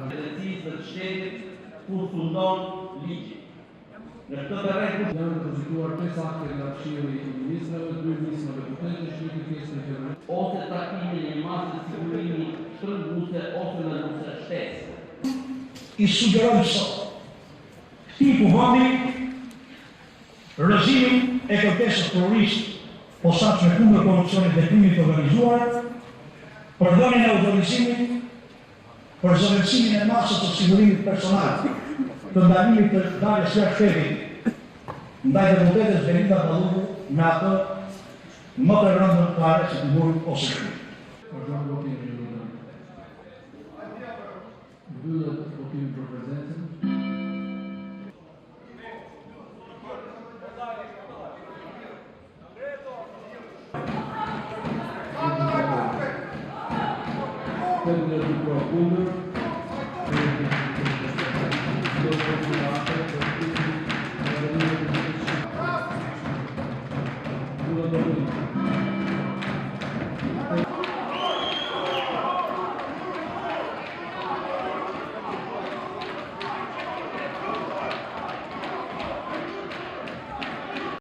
Drejtësisë të shtetit kur fundon ligji. Në këtë terren janë depozituar 5 akte nga Këshilli i Ministrave, 2 ministra deputetësh, 1 kërkesë në qeverisje. Ose takimin e një mase sigurimi shtrënguese ose ndaluese shtesë. I sugjerojmë sot këtij kuvëndi rrëzimin e kërkesës terroriste posaçme kundër korrupsionit dhe krimit të organizuar, përdorjen e autorizimit për zëvendësimin e masës të sigurimit personal, të ndalimit të daljes jashtë shtetit ndaj deputetes Belinda Balluku me atë më të rëndën të arrestit të burg ose krim. Mbyllet votimi për prezencën. Kundër